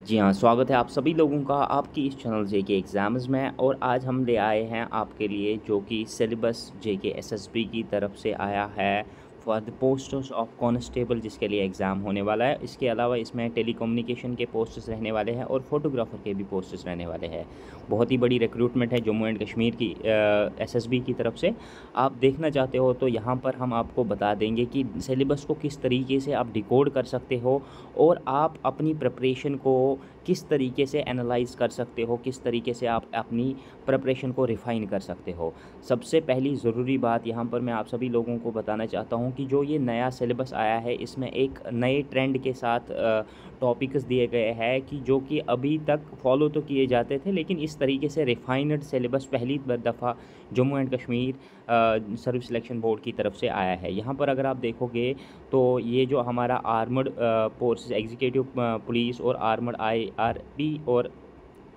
जी हाँ, स्वागत है आप सभी लोगों का आपकी इस चैनल जेके एग्ज़ाम्स में। और आज हम ले आए हैं आपके लिए जो कि सिलेबस जेके एसएसबी की तरफ से आया है for the posts of constable, जिसके लिए एग्ज़ाम होने वाला है। इसके अलावा इसमें टेलीकम्युनिकेशन के पोस्ट्स रहने वाले हैं और फोटोग्राफर के भी पोस्ट्स रहने वाले हैं। बहुत ही बड़ी रिक्रूटमेंट है जम्मू एंड कश्मीर की एसएसबी की तरफ से। आप देखना चाहते हो तो यहाँ पर हम आपको बता देंगे कि सिलेबस को किस तरीके से आप डिकोड कर सकते हो और आप अपनी प्रिपरेशन को किस तरीके से एनालाइज़ कर सकते हो, किस तरीके से आप अपनी प्रिपरेशन को रिफ़ाइन कर सकते हो। सबसे पहली ज़रूरी बात यहाँ पर मैं आप सभी लोगों को बताना चाहता हूँ कि जो ये नया सिलेबस आया है, इसमें एक नए ट्रेंड के साथ टॉपिक्स दिए गए हैं कि जो कि अभी तक फॉलो तो किए जाते थे, लेकिन इस तरीके से रिफ़ाइंड सिलेबस पहली दफ़ा Jammu and Kashmir service selection board की तरफ से आया है। यहाँ पर अगर आप देखोगे तो ये जो हमारा आर्मड फोर्सेस एग्जीक्यूटिव पुलिस और आर्मड आईआरबी और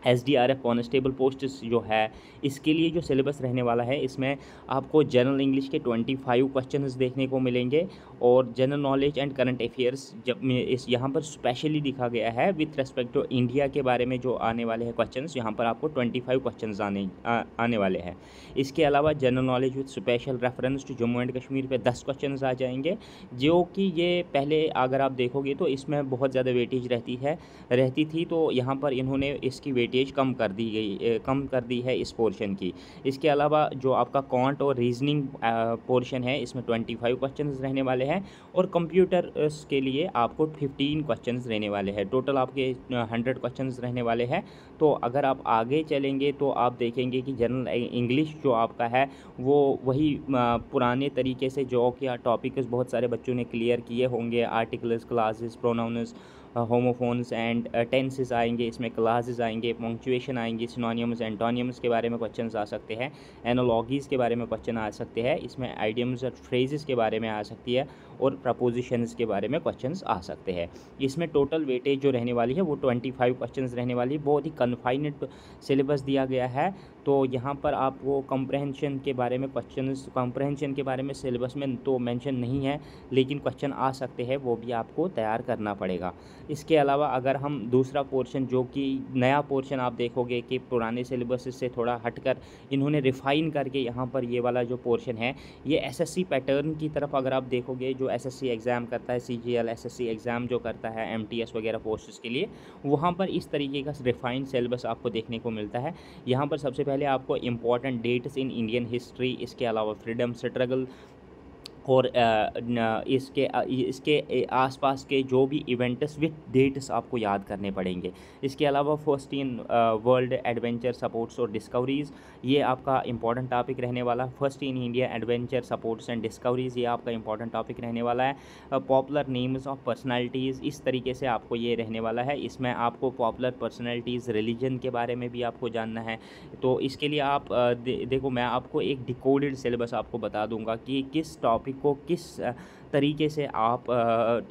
एसडीआरएफ कांस्टेबल पोस्ट्स जो है, इसके लिए जो सिलेबस रहने वाला है, इसमें आपको जनरल इंग्लिश के 25 क्वेश्चंस देखने को मिलेंगे और general knowledge and current affairs जब में इस यहाँ पर स्पेशली दिखा गया है विथ रेस्पेक्ट टू इंडिया के बारे में जो आने वाले हैं क्वेश्चंस, यहाँ पर आपको 25 क्वेश्चंस आने वाले हैं। इसके अलावा general knowledge with special reference to Jammu and Kashmir पे 10 क्वेश्चंस आ जाएंगे, जो कि ये पहले अगर आप देखोगे तो इसमें बहुत ज़्यादा वेटेज रहती थी, तो यहाँ पर इन्होंने इसकी वेटेज कम कर दी है इस पोर्शन की। इसके अलावा जो आपका क्वांट और रीजनिंग पोर्शन है, इसमें 25 क्वेश्चंस रहने वाले हैं और कंप्यूटर के लिए आपको 15 क्वेश्चंस रहने वाले हैं। टोटल आपके 100 क्वेश्चंस रहने वाले हैं। तो अगर आप आगे चलेंगे तो आप देखेंगे कि जनरल इंग्लिश जो आपका है वो वही पुराने तरीके से जो कि टॉपिक्स बहुत सारे बच्चों ने क्लियर किए होंगे, articles, classes, pronouns, homophones and tenses आएंगे, इसमें क्लासेस आएंगे, पंक्चुएशन आएंगी, सिनोनिम्स एंटोनिम्स के बारे में क्वेश्चंस आ सकते हैं, एनोलॉगीज़ के बारे में क्वेश्चन आ सकते हैं, इसमें आइडियम्स और फ्रेजेस के बारे में आ सकती है और प्रपोजिशंस के बारे में क्वेश्चंस आ सकते हैं। इसमें टोटल वेटेज जो रहने वाली है वो 25 क्वेश्चंस रहने वाली है। बहुत ही कन्फाइनेड सिलेबस दिया गया है। तो यहाँ पर आपको कंप्रहेंशन के बारे में कंप्रहेंशन के बारे में सिलेबस में तो मेंशन नहीं है, लेकिन क्वेश्चन आ सकते हैं, वो भी आपको तैयार करना पड़ेगा। इसके अलावा अगर हम दूसरा पोर्शन जो कि नया पोर्शन आप देखोगे कि पुराने सिलेबस से थोड़ा हटकर इन्होंने रिफ़ाइन करके यहाँ पर ये वाला जो पोर्शन है, ये एसएससी पैटर्न की तरफ अगर आप देखोगे, जो एसएससी एग्ज़ाम करता है, सीजीएल एसएससी एग्ज़ाम जो करता है एमटीएस वगैरह पोस्ट्स के लिए, वहाँ पर इस तरीके का रिफ़ाइन सिलेबस आपको देखने को मिलता है। यहाँ पर सबसे पहले आपको important dates in Indian history, इसके अलावा फ्रीडम स्ट्रगल और इसके आसपास के जो भी इवेंट्स विथ डेट्स आपको याद करने पड़ेंगे। इसके अलावा first in world adventure supports और डिस्कवरीज़, ये आपका इंपॉर्टेंट टॉपिक रहने वाला। First in India adventure supports and discoveries, ये आपका इंपॉर्टेंट टॉपिक रहने वाला है। पॉपुलर नेम्स ऑफ पर्सनालिटीज़, इस तरीके से आपको ये रहने वाला है। इसमें आपको पॉपुलर पर्सनालिटीज़, रिलीजन के बारे में भी आपको जानना है। तो इसके लिए आप देखो, मैं आपको एक डिकोडेड सिलेबस आपको बता दूंगा कि किस टॉपिक को किस तरीके से आप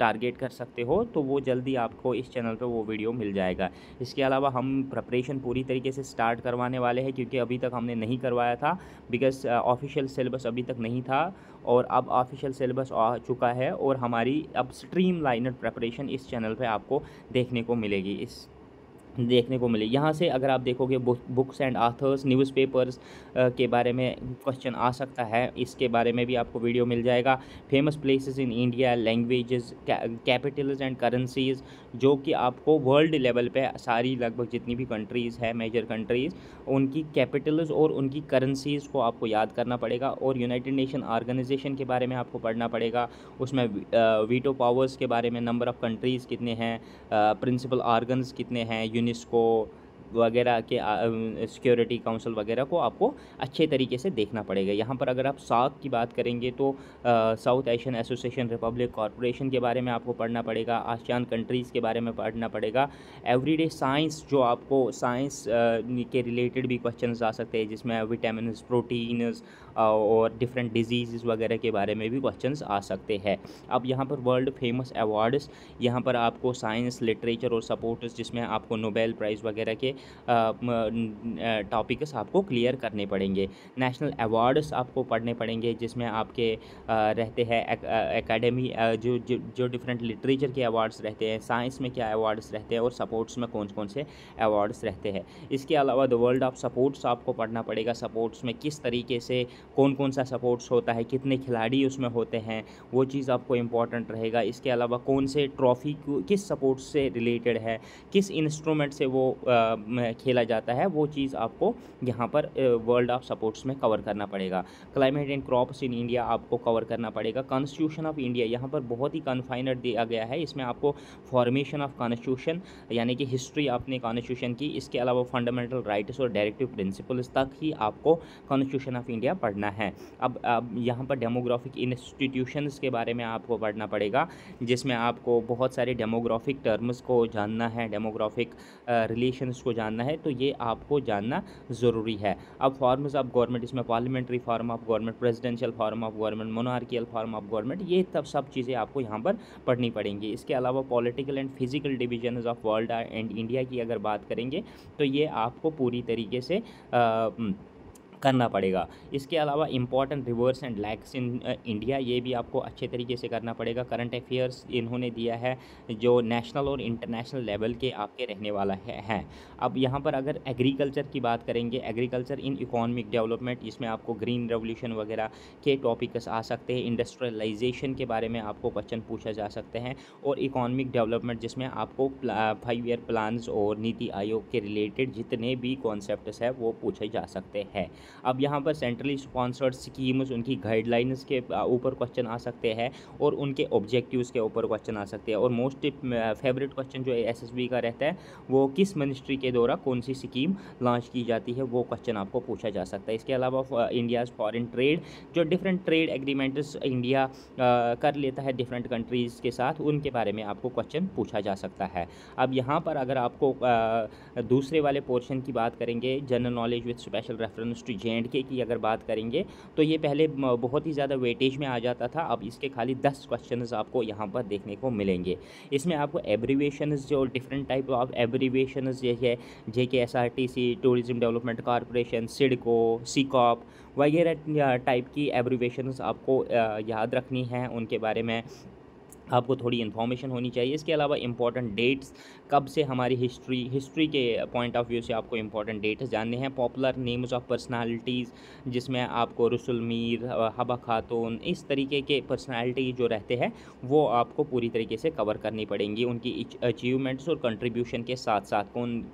टारगेट कर सकते हो, तो वो जल्दी आपको इस चैनल पे वो वीडियो मिल जाएगा। इसके अलावा हम प्रिपरेशन पूरी तरीके से स्टार्ट करवाने वाले हैं, क्योंकि अभी तक हमने नहीं करवाया था, बिकॉज़ ऑफिशियल सिलेबस अभी तक नहीं था और अब ऑफिशियल सिलेबस आ चुका है और हमारी अब स्ट्रीमलाइनड प्रिपरेशन इस चैनल पे आपको देखने को मिले। यहाँ से अगर आप देखोगे बुक्स एंड आथर्स, न्यूज़पेपर्स के बारे में क्वेश्चन आ सकता है, इसके बारे में भी आपको वीडियो मिल जाएगा। Famous places in India, languages, Capitals and currencies, जो कि आपको वर्ल्ड लेवल पे सारी लगभग जितनी भी कंट्रीज़ है, मेजर कंट्रीज़, उनकी कैपिटल्स और उनकी करेंसीज़ को आपको याद करना पड़ेगा। और यूनाइटेड नेशन ऑर्गेनाइजेशन के बारे में आपको पढ़ना पड़ेगा, उसमें वीटो पावर्स के बारे में, नंबर ऑफ़ कंट्रीज़ कितने हैं, प्रिंसिपल ऑर्गन्स कितने हैं, यूनेस्को वगैरह के सिक्योरिटी काउंसिल वगैरह को आपको अच्छे तरीके से देखना पड़ेगा। यहाँ पर अगर आप साउथ की बात करेंगे तो south Asian association Republic corporation के बारे में आपको पढ़ना पड़ेगा, आसियान कंट्रीज़ के बारे में पढ़ना पड़ेगा। एवरीडे साइंस, जो आपको साइंस के रिलेटेड भी क्वेश्चंस आ सकते हैं, जिसमें विटामिन्स, प्रोटीन्स और डिफरेंट डिजीज़ वगैरह के बारे में भी क्वेश्चंस आ सकते हैं। अब यहाँ पर वर्ल्ड फेमस अवार्ड्स, यहाँ पर आपको साइंस, लिटरेचर और सपोर्ट्स, जिसमें आपको नोबेल प्राइज़ वगैरह के टॉपिक्स आपको क्लियर करने पड़ेंगे। नेशनल अवार्ड्स आपको पढ़ने पड़ेंगे, जिसमें आपके रहते हैं एकेडमी जो डिफरेंट लिटरेचर के अवार्ड्स रहते हैं, साइंस में क्या अवार्ड्स रहते हैं और सपोर्ट्स में कौन कौन से अवार्ड्स रहते हैं। इसके अलावा द वर्ल्ड ऑफ सपोर्ट्स आपको पढ़ना पड़ेगा। सपोर्ट्स में किस तरीके से कौन कौन सा सपोर्ट्स होता है, कितने खिलाड़ी उसमें होते हैं, वो चीज़ आपको इम्पॉर्टेंट रहेगा। इसके अलावा कौन से ट्रॉफ़ी किस सपोर्ट्स से रिलेटेड है, किस इंस्ट्रूमेंट से वो खेला जाता है, वो चीज़ आपको यहाँ पर वर्ल्ड ऑफ सपोर्ट्स में कवर करना पड़ेगा। Climate and crops in India आपको कवर करना पड़ेगा। कॉन्स्टिट्यूशन ऑफ इंडिया यहाँ पर बहुत ही कन्फाइनड दिया गया है। इसमें आपको फॉर्मेशन ऑफ कॉन्स्टिट्यूशन यानी कि हिस्ट्री आपने कॉन्स्टिट्यूशन की, इसके अलावा फंडामेंटल राइट्स और डायरेक्टिव प्रिंसिपल्स तक ही आपको कॉन्स्टिट्यूशन ऑफ इंडिया पढ़ना है। अब यहाँ पर डेमोग्राफिक इंस्टीट्यूशंस के बारे में आपको पढ़ना पड़ेगा, जिसमें आपको बहुत सारे डेमोग्राफिक टर्म्स को जानना है, डेमोग्राफिक रिलेशंस को जानना है, तो ये आपको जानना ज़रूरी है। अब फॉर्म्स ऑफ गवर्नमेंट, इसमें parliamentary form of government, presidential form of government, monarchial form of government, ये तब सब चीज़ें आपको यहाँ पर पढ़नी पड़ेंगी। इसके अलावा political and physical divisions of world and India की अगर बात करेंगे तो ये आपको पूरी तरीके से करना पड़ेगा। इसके अलावा important rivers and lakhs in India, ये भी आपको अच्छे तरीके से करना पड़ेगा। करंट अफेयर्स इन्होंने दिया है जो नेशनल और इंटरनेशनल लेवल के आपके रहने वाला है। अब यहाँ पर अगर एग्रीकल्चर की बात करेंगे, एग्रीकल्चर इन इकोनॉमिक डेवलपमेंट, इसमें आपको ग्रीन रेवोल्यूशन वगैरह के टॉपिक्स आ सकते हैं। इंडस्ट्रियलाइजेशन के बारे में आपको क्वेश्चन पूछा जा सकते हैं। और इकोनॉमिक डेवलपमेंट, जिसमें आपको 5 ईयर प्लान्स और नीति आयोग के रिलेटेड जितने भी कॉन्सेप्ट्स हैं वो पूछे जा सकते हैं। अब यहाँ पर सेंट्रली स्पॉन्सर्ड स्कीम्स, उनकी गाइडलाइंस के ऊपर क्वेश्चन आ सकते हैं और उनके ऑब्जेक्टिव्स के ऊपर क्वेश्चन आ सकते हैं। और मोस्ट फेवरेट क्वेश्चन जो एसएसबी का रहता है वो किस मिनिस्ट्री के द्वारा कौन सी स्कीम लॉन्च की जाती है, वो क्वेश्चन आपको पूछा जा सकता है। इसके अलावा इंडियाज़ फॉरेन ट्रेड, जो डिफरेंट ट्रेड एग्रीमेंट्स इंडिया कर लेता है डिफरेंट कंट्रीज़ के साथ, उनके बारे में आपको क्वेश्चन पूछा जा सकता है। अब यहाँ पर अगर आपको दूसरे वाले पोर्शन की बात करेंगे, general knowledge with special reference to J&K की अगर बात करेंगे तो ये पहले बहुत ही ज़्यादा वेटेज में आ जाता था। अब इसके खाली 10 क्वेश्चंस आपको यहाँ पर देखने को मिलेंगे। इसमें आपको एब्रीवेशंस, जो डिफरेंट टाइप ऑफ एब्रीवेशंस जैसे JKSRTC, tourism development corporation, SIDCO, SICOP वगैरह टाइप की एब्रीवेशंस आपको याद रखनी है, उनके बारे में आपको थोड़ी इन्फॉर्मेशन होनी चाहिए। इसके अलावा इंपॉर्टेंट डेट्स, कब से हमारी हिस्ट्री के पॉइंट ऑफ व्यू से आपको इंपॉर्टेंट डेट्स जानने हैं। पॉपुलर नेम्स ऑफ पर्सनालिटीज़, जिसमें आपको रसुल मीर, हबा खातून, इस तरीके के पर्सनालिटी जो रहते हैं वो आपको पूरी तरीके से कवर करनी पड़ेंगी। उनकी अचीवमेंट्स और कंट्रीब्यूशन के साथ साथ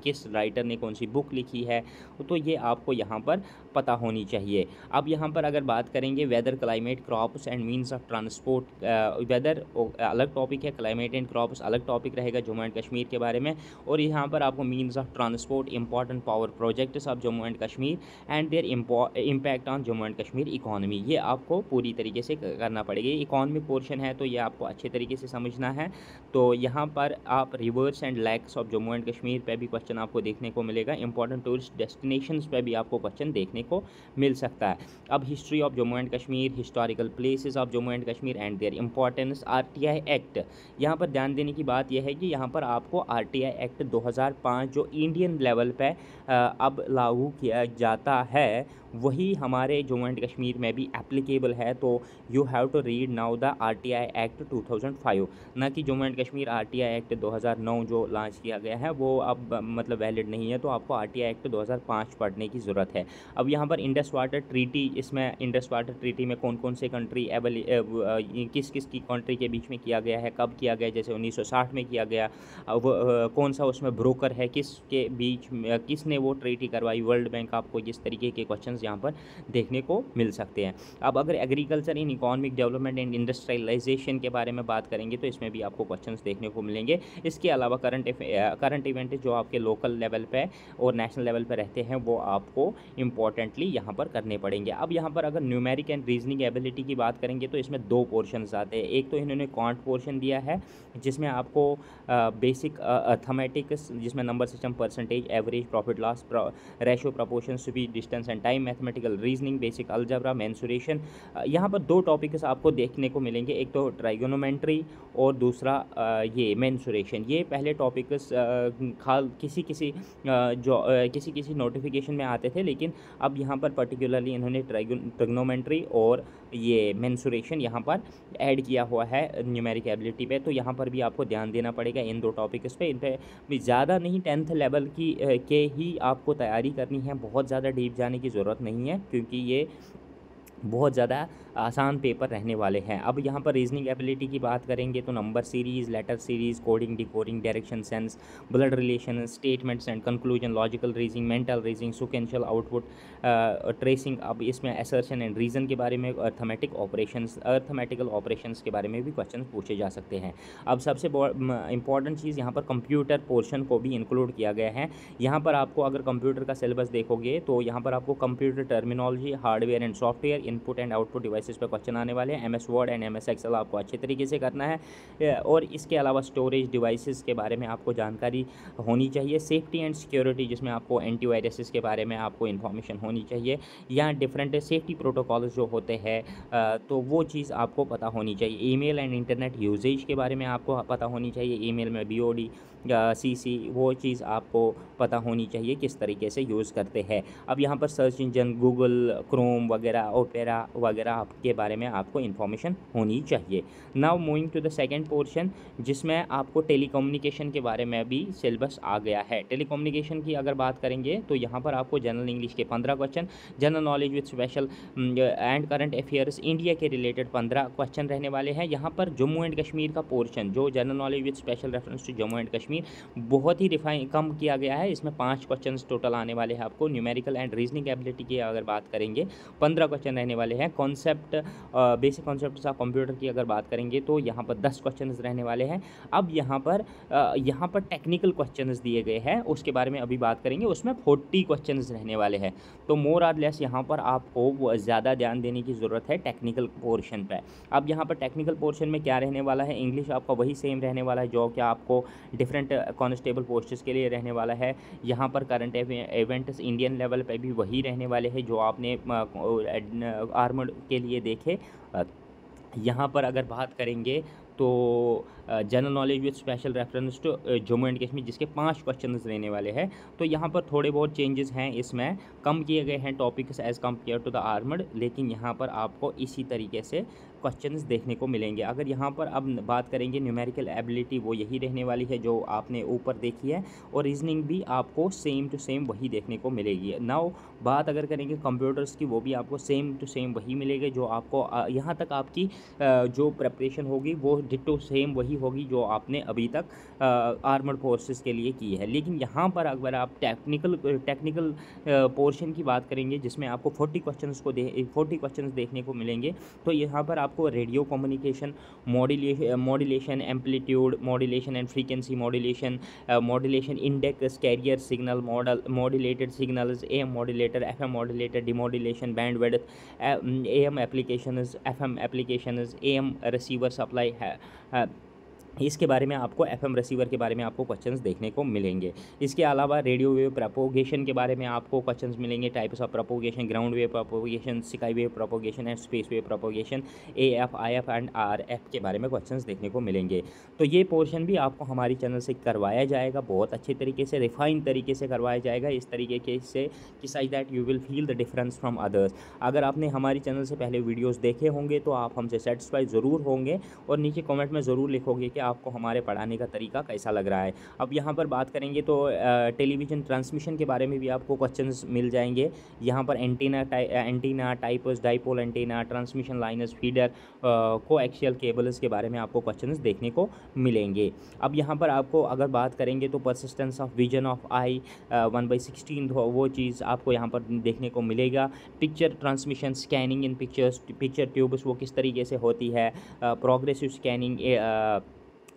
किस राइटर ने कौन सी बुक लिखी है, तो ये आपको यहाँ पर पता होनी चाहिए। अब यहाँ पर अगर बात करेंगे weather, climate, crops and means of transport, weather अलग टॉपिक है, क्लाइमेट एंड क्रॉप्स अलग टॉपिक रहेगा जम्मू एंड कश्मीर के बारे में। और यहाँ पर आपको means of transport, important power projects of Jammu and Kashmir and there impact on Jammu and Kashmir economy, ये आपको पूरी तरीके से करना पड़ेगा। इकॉनमिक पोर्शन है तो ये आपको अच्छे तरीके से समझना है। तो यहाँ पर आप reverse and lakhs of Jammu and Kashmir पे भी क्वेश्चन आपको देखने को मिलेगा। इंपॉर्टेंट टूरिस्ट डेस्टिनेशंस पे भी आपको क्वेश्चन देखने को मिल सकता है। अब history of Jammu and Kashmir, historical places of Jammu and Kashmir and their importance, RTI act, यहाँ पर ध्यान देने की बात यह है कि यहाँ पर आपको RTI एक्ट 2005 जो इंडियन लेवल पे अब लागू किया जाता है वही हमारे जम्मू एंड कश्मीर में भी एप्लीकेबल है। तो you have to read now the RTI act 2005, ना कि Jammu and Kashmir RTI act 2009 जो लॉन्च किया गया है वो अब मतलब वैलिड नहीं है। तो आपको RTI एक्ट 2005 पढ़ने की ज़रूरत है। अब यहाँ पर इंडस वाटर ट्रीटी, इसमें इंडस वाटर ट्रीटी में कौन कौन से कंट्री किस किस की कंट्री के बीच में किया गया है, कब किया गया, जैसे 1960 में किया गया। अब कौन सा उसमें ब्रोकर है, किसके बीच किसने वो ट्रीटी करवाई, वर्ल्ड बैंक, आपको इस तरीके के क्वेश्चन यहाँ पर देखने को मिल सकते हैं। अब अगर agriculture in economic development and industrialisation के बारे में बात करेंगे तो इसमें भी आपको क्वेश्चंस देखने को मिलेंगे। इसके अलावा करंट इवेंट जो आपके लोकल लेवल पे और नेशनल लेवल पे रहते हैं वो आपको इंपॉर्टेंटली यहाँ पर करने पड़ेंगे। अब यहाँ पर अगर न्यूमेरिक एंड रीजनिंग एबिलिटी की बात करेंगे तो इसमें 2 पोर्शंस आते हैं। एक तो इन्होंने क्वांट पोर्शन दिया है जिसमें आपको बेसिक अर्थमेटिक्स जिसमें number system, percentage, average, profit loss, ratio, proportion, speed, distance and time, mathematical reasoning, basic algebra, mensuration. यहाँ पर दो टॉपिक्स आपको देखने को मिलेंगे, एक तो ट्राइगोनोमेट्री और दूसरा ये मेंसुरेशन। ये पहले टॉपिक्स किसी किसी नोटिफिकेशन में आते थे, लेकिन अब यहाँ पर पर्टिकुलरली इन्होंने ट्रिग्नोमेट्री और ये मेंसुरेशन यहाँ पर ऐड किया हुआ है न्यूमेरिक एबिलिटी पे। तो यहाँ पर भी आपको ध्यान देना पड़ेगा इन दो टॉपिक्स पे। इन पे भी ज़्यादा नहीं, 10th लेवल की के ही आपको तैयारी करनी है, बहुत ज़्यादा डीप जाने की ज़रूरत नहीं है, क्योंकि ये बहुत ज़्यादा आसान पेपर रहने वाले हैं। अब यहाँ पर रीजनिंग एबिलिटी की बात करेंगे तो number series, letter series, coding, decoding, direction sense, blood relation, statements and conclusion, logical reasoning, mental reasoning, sequential output tracing. अब इसमें असर्शन एंड रीज़न के बारे में, अर्थमेटिकल ऑपरेशंस के बारे में भी क्वेश्चन पूछे जा सकते हैं। अब सबसे इंपॉर्टेंट चीज़ यहाँ पर कंप्यूटर पोर्शन को भी इंक्लूड किया गया है। यहाँ पर आपको अगर कंप्यूटर का सिलेबस देखोगे तो यहाँ पर आपको computer terminology, hardware and software, input and output devices पर क्वेश्चन आने वाले हैं। MS word and MS excel आपको अच्छे तरीके से करना है, और इसके अलावा स्टोरेज डिवाइसेस के बारे में आपको जानकारी होनी चाहिए। सेफ्टी एंड सिक्योरिटी, जिसमें आपको एंटीवायरसेस के बारे में आपको इन्फॉर्मेशन होनी चाहिए, या डिफरेंट सेफ्टी प्रोटोकॉल्स जो होते हैं तो वो चीज़ आपको पता होनी चाहिए। ईमेल एंड इंटरनेट यूजेज के बारे में आपको पता होनी चाहिए। ईमेल में BOD, CC, वो चीज़ आपको पता होनी चाहिए किस तरीके से यूज़ करते हैं। अब यहाँ पर सर्च इंजन, गूगल क्रोम वगैरह, ओपेरा वगैरह के बारे में आपको इन्फॉर्मेशन होनी चाहिए। Now moving to the second portion, जिसमें आपको टेलीकम्युनिकेशन के बारे में भी सिलेबस आ गया है। टेलीकम्युनिकेशन की अगर बात करेंगे तो यहाँ पर आपको जनरल इंग्लिश के 15 question, general knowledge with special and current affairs, India के रिलेटेड 15 क्वेश्चन रहने वाले हैं। यहाँ पर जम्मू एंड कश्मीर का पोर्शन, जो general knowledge with special reference to Jammu and Kashmir, बहुत ही कम किया गया है। इसमें 5 क्वेश्चन टोटल आने वाले हैं आपको। न्यूमेरिकल एंड रीजनिंग एबिलिटी की अगर बात करेंगे 15 क्वेश्चन रहने वाले हैं। Concept, basic concepts of computer की अगर बात करेंगे तो यहाँ पर 10 क्वेश्चन रहने वाले हैं। अब यहाँ पर टेक्निकल क्वेश्चन दिए गए हैं, उसके बारे में अभी बात करेंगे। उसमें 40 क्वेश्चन रहने वाले हैं। तो मोर और लेस यहाँ पर आपको ज़्यादा ध्यान देने की ज़रूरत है टेक्निकल पोर्शन पर। अब यहाँ पर टेक्निकल पोर्शन में क्या रहने वाला है, इंग्लिश आपका वही सेम रहने वाला है जो क्या आपको डिफरेंट कांस्टेबल पोस्ट्स के लिए रहने वाला है। यहाँ पर करंट इवेंट्स इंडियन लेवल पे भी वही रहने वाले हैं जो आपने आर्मर्ड के लिए देखे। यहाँ पर अगर बात करेंगे तो general knowledge with special reference to Jammu and Kashmir, जिसके 5 क्वेश्चन रहने वाले हैं। तो यहाँ पर थोड़े बहुत चेंजेस हैं, इसमें कम किए गए हैं topics as compared to the armoured, लेकिन यहाँ पर आपको इसी तरीके से क्वेश्चंस देखने को मिलेंगे। अगर यहाँ पर अब बात करेंगे न्यूमेरिकल एबिलिटी, वो यही रहने वाली है जो आपने ऊपर देखी है, और रीजनिंग भी आपको सेम टू सेम वही देखने को मिलेगी। नाउ बात अगर करेंगे कंप्यूटर्स की, वो भी आपको सेम टू सेम वही मिलेगी जो आपको यहाँ तक आपकी जो प्रेपरेशन होगी वो डिट्टो सेम वही होगी जो आपने अभी तक आर्मर्ड फोर्सेस के लिए की है। लेकिन यहाँ पर अगर आप टेक्निकल पोर्शन की बात करेंगे जिसमें आपको 40 क्वेश्चंस देखने को मिलेंगे, तो यहाँ पर आपको radio communication, modulation, amplitude modulation and frequency modulation, modulation index, carrier signal model, modulated signals, AM modulator, FM modulator, demodulation, bandwidth, AM applications, FM applications, AM receiver supply है, इसके बारे में आपको FM रिसीवर के बारे में आपको क्वेश्चंस देखने को मिलेंगे। इसके अलावा रेडियो वेव प्रोपोगेशन के बारे में आपको क्वेश्चंस मिलेंगे, types of propagation, ground wave propagation, sky wave propagation and space wave propagation, AF, IF and RF के बारे में क्वेश्चंस देखने को मिलेंगे। तो ये पोर्शन भी आपको हमारी चैनल से करवाया जाएगा, बहुत अच्छे तरीके से, रिफाइन तरीके से करवाया जाएगा, इस तरीके से कि such that you will feel the difference from others. अगर आपने हमारी चैनल से पहले वीडियोज़ देखे होंगे तो आप हमसे सेटिस्फाई ज़रूर होंगे, और नीचे कॉमेंट में ज़रूर लिखोगे कि आपको हमारे पढ़ाने का तरीका कैसा लग रहा है। अब यहाँ पर बात करेंगे तो टेलीविज़न ट्रांसमिशन के बारे में भी आपको क्वेश्चंस मिल जाएंगे। यहाँ पर antenna types, dipole antenna, transmission liners, feeder, coaxial cables के बारे में आपको क्वेश्चंस देखने को मिलेंगे। अब यहाँ पर आपको अगर बात करेंगे तो persistence of vision of eye 1/16 वो चीज़ आपको यहाँ पर देखने को मिलेगा। Picture transmission, scanning in pictures, picture tubes वो किस तरीके से होती है, progressive scanning,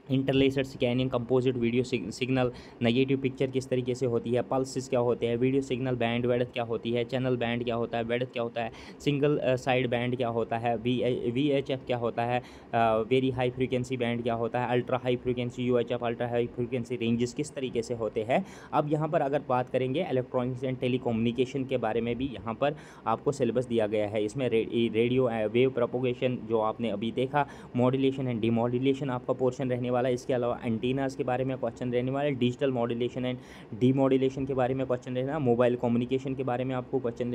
interlaced scanning, composite video signal, negative picture किस तरीके से होती है, पल्सेस क्या होते हैं, वीडियो सिग्नल बैंड विड्थ क्या होती है, चैनल बैंड क्या होता है, विड्थ क्या होता है, सिंगल साइड बैंड क्या होता है, VHF क्या होता है, वेरी हाई फ्रीक्वेंसी बैंड क्या होता है, ultra high frequency UHF, ultra high frequency ranges किस तरीके से होते हैं। अब यहाँ पर अगर बात करेंगे इलेक्ट्रॉनिक्स एंड टेलीकम्युनिकेशन के बारे में भी यहाँ पर आपको सिलेबस दिया गया है। इसमें रेडियो वेव प्रोपोगेशन जो आपने अभी देखा, मॉड्यूलेशन एंड डीमॉड्यूलेशन आपका पोर्शन रहने वाला है। इसके अलावा एंटीनास के बारे में क्वेश्चन रहने वाला है, डिजिटल मॉड्यूलेशन एंड डीमॉड्यूलेशन के बारे में क्वेश्चन रहना, मोबाइल कम्युनिकेशन के बारे में आपको क्वेश्चन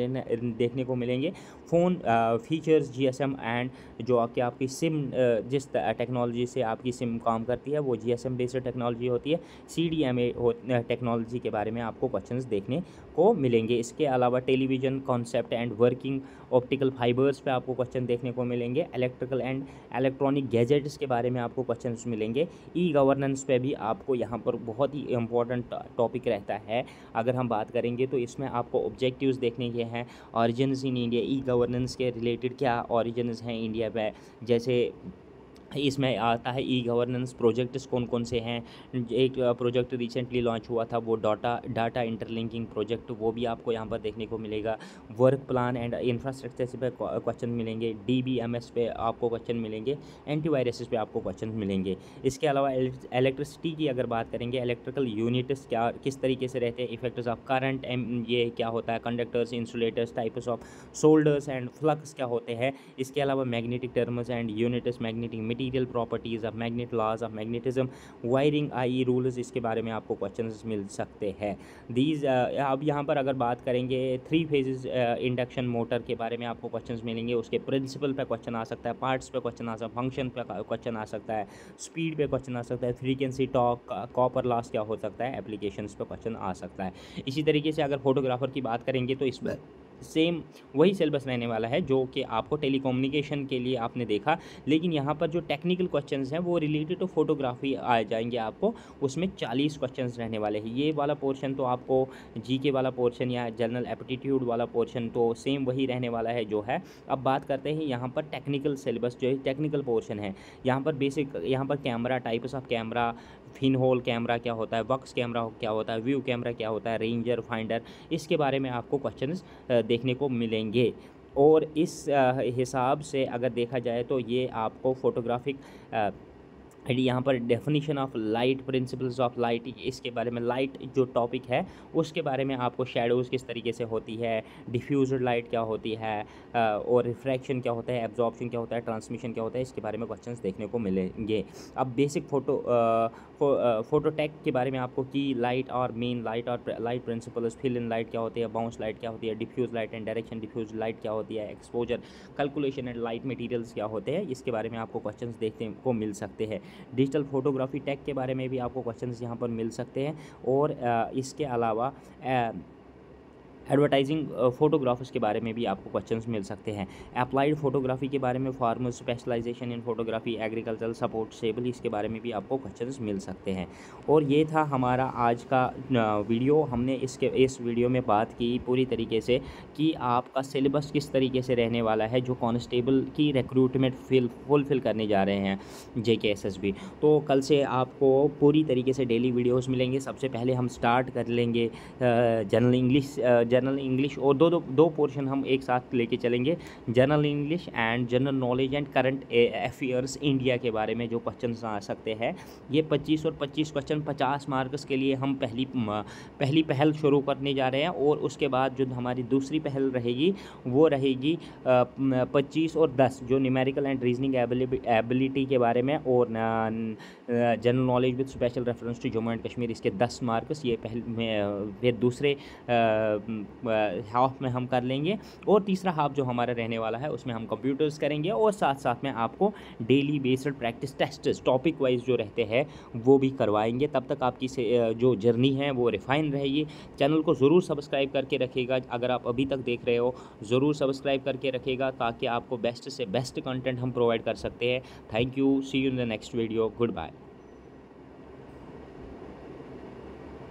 देखने को मिलेंगे, फ़ोन फीचर्स, GSM एंड जो आपकी सिम जिस टेक्नोलॉजी से आपकी सिम काम करती है वो GSM बेस्ड टेक्नोलॉजी होती है, CDMA टेक्नोलॉजी के बारे में आपको क्वेश्चंस देखने को मिलेंगे। इसके अलावा television concept and working optical fibres पे आपको क्वेश्चन देखने को मिलेंगे, इलेक्ट्रिकल एंड इलेक्ट्रॉनिक गैजेट्स के बारे में आपको क्वेश्चंस मिलेंगे, गवर्नेंस पे भी आपको यहाँ पर बहुत ही इम्पोर्टेंट टॉपिक रहता है। अगर हम बात करेंगे तो इसमें आपको ऑब्जेक्टिव्स देखने के हैं, ऑरिजिन्स इन इंडिया, गवर्नेंस के रिलेटेड क्या ऑरिजिन्स हैं इंडिया में, जैसे इसमें आता है गवर्नेंस प्रोजेक्ट्स कौन कौन से हैं। एक प्रोजेक्ट रिसेंटली लॉन्च हुआ था वो डाटा इंटरलिंकिंग प्रोजेक्ट, वो भी आपको यहाँ पर देखने को मिलेगा। वर्क प्लान एंड इंफ्रास्ट्रक्चर पे क्वेश्चन मिलेंगे, DBMS पे आपको क्वेश्चन मिलेंगे, एंटीवायरसेस पे आपको क्वेश्चन मिलेंगे। इसके अलावा इलेक्ट्रिसिटी की अगर बात करेंगे, इलेक्ट्रिकल यूनिट्स क्या किस तरीके से रहते हैं, इफेक्ट्स ऑफ करंट, ये क्या होता है, conductors, insulators, types of solders and flux क्या होते हैं। इसके अलावा magnetic terms and units, magnetic material properties of magnet, laws of magnetism, wiring, IE rules, इसके बारे में आपको क्वेश्चंस मिल सकते हैं। दीज अब यहाँ पर अगर बात करेंगे 3 फेजेस इंडक्शन मोटर के बारे में आपको क्वेश्चंस मिलेंगे, उसके प्रिंसिपल पे क्वेश्चन आ सकता है, पार्ट्स पे क्वेश्चन आ सकता है, फंक्शन पे क्वेश्चन आ सकता है, स्पीड पे क्वेश्चन आ सकता है, फ्रीक्वेंसी, टॉर्क, कॉपर लॉस क्या हो सकता है, एप्लीकेशंस पे क्वेश्चन आ सकता है। इसी तरीके से अगर फोटोग्राफर की बात करेंगे तो इसमें सेम वही सिलेबस रहने वाला है जो कि आपको टेलीकम्युनिकेशन के लिए आपने देखा, लेकिन यहाँ पर जो टेक्निकल क्वेश्चंस हैं वो रिलेटेड टू फोटोग्राफी आ जाएंगे आपको, उसमें 40 क्वेश्चंस रहने वाले हैं। ये वाला पोर्शन तो आपको GK वाला पोर्शन या जनरल एप्टीट्यूड वाला पोर्शन तो सेम वही रहने वाला है जो है। अब बात करते हैं यहाँ पर टेक्निकल सिलेबस, जो है टेक्निकल पोर्शन है। यहाँ पर बेसिक, यहाँ पर camera, types of camera, pinhole camera क्या होता है, बॉक्स कैमरा क्या होता है, व्यू कैमरा क्या होता है, रेंजर, फाइंडर, इसके बारे में आपको क्वेश्चंस देखने को मिलेंगे। और इस हिसाब से अगर देखा जाए तो ये आपको फोटोग्राफिक यहाँ पर definition of light, principles of light, इसके बारे में, लाइट जो टॉपिक है उसके बारे में आपको, शैडोज़ किस तरीके से होती है, डिफ्यूज्ड लाइट क्या होती है, और रिफ्रैक्शन क्या होता है, एब्जॉर्प्शन क्या होता है, ट्रांसमिशन क्या होता है, इसके बारे में क्वेश्चंस देखने को मिलेंगे। अब बेसिक फोटोटेक के बारे में आपको की लाइट और मेन लाइट और light principles, fill in light क्या होती है, बाउंस लाइट क्या होती है, diffuse light and direction diffuse light क्या होती है, exposure, calculation and light materials क्या होते हैं, इसके बारे में आपको क्वेश्चंस देखने को मिल सकते हैं। डिजिटल फोटोग्राफी टेक के बारे में भी आपको क्वेश्चंस यहाँ पर मिल सकते हैं। और इसके अलावा एडवर्टाइजिंग फोटोग्राफर्स के बारे में भी आपको क्वेश्चंस मिल सकते हैं। अप्लाइड फोटोग्राफी के बारे में, farmer specialisation in photography, agricultural support stable, इसके बारे में भी आपको क्वेश्चंस मिल सकते हैं। और ये था हमारा आज का वीडियो। हमने इस वीडियो में बात की पूरी तरीके से कि आपका सिलेबस किस तरीके से रहने वाला है जो कांस्टेबल की रिक्रूटमेंट फुलफिल करने जा रहे हैं JK SSB। तो कल से आपको पूरी तरीके से डेली वीडियोस मिलेंगे। सबसे पहले हम स्टार्ट कर लेंगे जनरल इंग्लिश और दो पोर्शन हम एक साथ लेके चलेंगे, general English and general knowledge and current affairs India के बारे में जो क्वेश्चन आ सकते हैं। ये 25 और 25 क्वेश्चन 50 मार्क्स के लिए हम पहली पहल शुरू करने जा रहे हैं। और उसके बाद जो हमारी दूसरी पहल रहेगी वो रहेगी 25 और 10 जो न्यूमेरिकल एंड रीजनिंग एबिलिटी के बारे में, और general knowledge with special reference to Jammu and Kashmir, इसके 10 मार्क्स ये फिर दूसरे हाफ में हम कर लेंगे। और तीसरा हाफ जो हमारा रहने वाला है उसमें हम कंप्यूटर्स करेंगे और साथ साथ में आपको daily based practice test topic wise जो रहते हैं वो भी करवाएंगे। तब तक आपकी जो जर्नी है वो रिफाइन रहेगी। चैनल को ज़रूर सब्सक्राइब करके रखिएगा, अगर आप अभी तक देख रहे हो ज़रूर सब्सक्राइब करके रखिएगा ताकि आपको बेस्ट से बेस्ट कंटेंट हम प्रोवाइड कर सकते हैं। Thank you, see you in the next video, good bye.